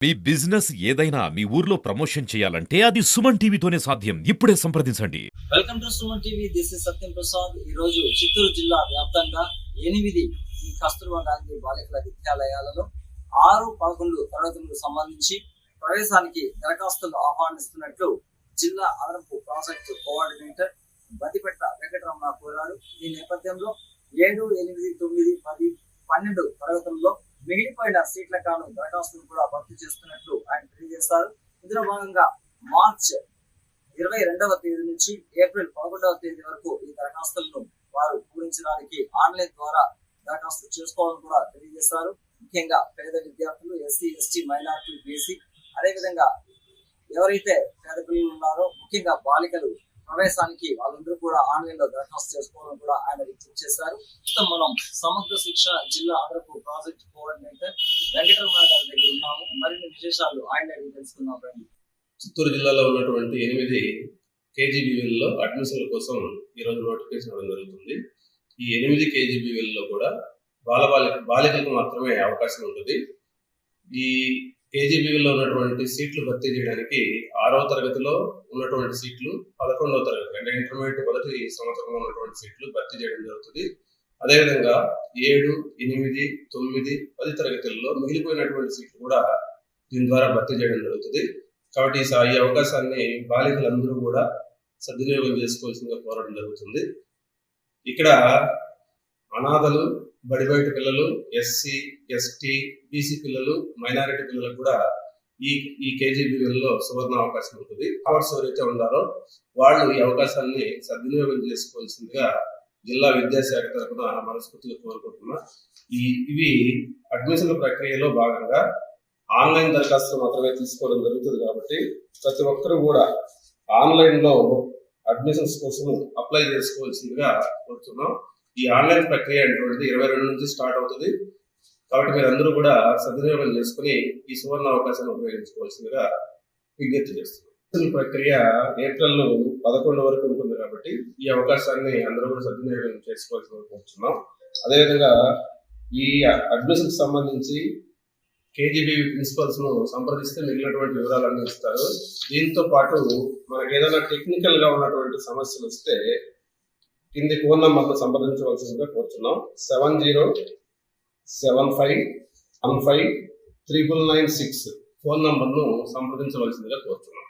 మీ business ఏదైనా మీ ఊర్లో promotion చేయాలంటే అది సుమన్ టీవీతోనే సాధ్యం. ఇప్పుడే సంప్రదించండి. Welcome to Suman TV. This is Satyam Prasad. ఈ రోజు చిత్తూరు జిల్లా వ్యాప్తంగా 8 ఈ కస్తూర్బా గాంధీ బాలికల విద్యాలయాలలో 6-11 తరగతులకు సంబంధించి ప్రవేశానికి దరఖాస్తులు ఆహ్వానిస్తున్నట్లు జిల్లా అదనపు ప్రాజెక్టు కోఆర్డినేటర్ బతిపెట్ట వెంకటరమణ కోరారు. ఈ నేపథ్యంలో 7, 8, 9, 10, 12 తరగతుల్లో మిగిలిపోయిన సీట్ల గాను దరఖాస్తులు కూడా భర్తీ చేస్తున్నట్లు ఆయన తెలియజేశారు. ఇందులో భాగంగా మార్చ్ 22వ తేదీ నుంచి ఏప్రిల్ 11వ తేదీ వరకు ఈ దరఖాస్తులను వారు పూరించడానికి ఆన్లైన్ ద్వారా దరఖాస్తు చేసుకోవాలని కూడా తెలియజేశారు. ముఖ్యంగా పేద విద్యార్థులు, ఎస్సీ, ఎస్టీ, మైనారిటీ, బీసీ, అదేవిధంగా ఎవరైతే పేద పిల్లలు ఉన్నారో ముఖ్యంగా బాలికలు ప్రవేశానికి వాళ్ళందరూ కూడా ఆన్లైన్ లో దరఖాస్తు చేసుకోవాలని కూడా ఆయన విజ్ఞప్తి చేశారు. మనం సమగ్ర శిక్ష జిల్లా అదనపు ప్రాజెక్ట్ కోఆర్డినేటర్ వెంకటరమణ గారి దగ్గర ఉన్నాము. మరిన్ని విశేషాలు ఆయన తెలుసుకున్నాం. చిత్తూరు జిల్లాలో ఉన్నటువంటి 8 కేజీబీవీల్లో అడ్మిషన్ల కోసం ఈరోజు నోటిఫికేషన్ ఇవ్వడం జరుగుతుంది. ఈ 8 కేజీబీవీల్లో కూడా బాలికలకు మాత్రమే అవకాశం ఉంటుంది. ఈ కేజీబీవీలో ఉన్నటువంటి సీట్లు భర్తీ చేయడానికి 6వ తరగతిలో ఉన్నటువంటి సీట్లు 11వ తరగతి అంటే ఇంటర్మీడియట్ మొదటి సంవత్సరంలో ఉన్నటువంటి సీట్లు భర్తీ చేయడం జరుగుతుంది. అదేవిధంగా 7, 8, 9, 10 తరగతుల్లో మిగిలిపోయినటువంటి సీట్లు కూడా దీని ద్వారా భర్తీ చేయడం జరుగుతుంది. కాబట్టి ఈ అవకాశాన్ని బాలికలందరూ కూడా సద్వినియోగం చేసుకోవాల్సిందిగా కోరడం జరుగుతుంది. ఇక్కడ అనాథలు, బడి బయట పిల్లలు, ఎస్సీ, ఎస్టీ, బీసీ పిల్లలు, మైనారిటీ పిల్లలకు కూడా ఈ కేజీబీవీల్లో సువర్ణ అవకాశం ఉంటుంది. అవార్డ్స్ ఎవరైతే ఉన్నారో వాళ్ళు ఈ అవకాశాన్ని సద్వినియోగం చేసుకోవాల్సిందిగా జిల్లా విద్యాశాఖ తరఫున మనస్ఫూర్తిగా కోరుకుంటున్నా. ఇవి అడ్మిషన్ల ప్రక్రియలో భాగంగా ఆన్లైన్ దరఖాస్తులు మాత్రమే తీసుకోవడం జరుగుతుంది. కాబట్టి ప్రతి ఒక్కరూ కూడా ఆన్లైన్లో అడ్మిషన్స్ కోసం అప్లై చేసుకోవాల్సిందిగా కోరుతున్నాం. ఈ ఆన్లైన్ ప్రక్రియ అనేటువంటిది 22 నుంచి స్టార్ట్ అవుతుంది. కాబట్టి మీరందరూ కూడా సద్వినియోగం చేసుకుని ఈ సువర్ణ అవకాశాన్ని ఉపయోగించుకోవాల్సిందిగా విజ్ఞప్తి చేస్తున్నాం. ప్రక్రియ ఏప్రిల్ 11 వరకు ఉంటుంది. కాబట్టి ఈ అవకాశాన్ని అందరూ కూడా సద్వినియోగం చేసుకోవాల్సిందిగా కోరుతున్నాం. అదేవిధంగా ఈ అడ్మిషన్ సంబంధించి కేజీబీవీ ప్రిన్సిపల్స్ ను సంప్రదిస్తే మిగిలినటువంటి వివరాలన్నీ ఇస్తారు. దీంతో పాటు మనకి ఏదైనా టెక్నికల్ గా ఉన్నటువంటి సమస్యలు వస్తే కింది ఫోన్ నంబర్ను సంప్రదించవలసిందిగా కోరుతున్నాం. 7075153996 ఫోన్ నంబర్ను సంప్రదించవలసిందిగా కోరుతున్నాం.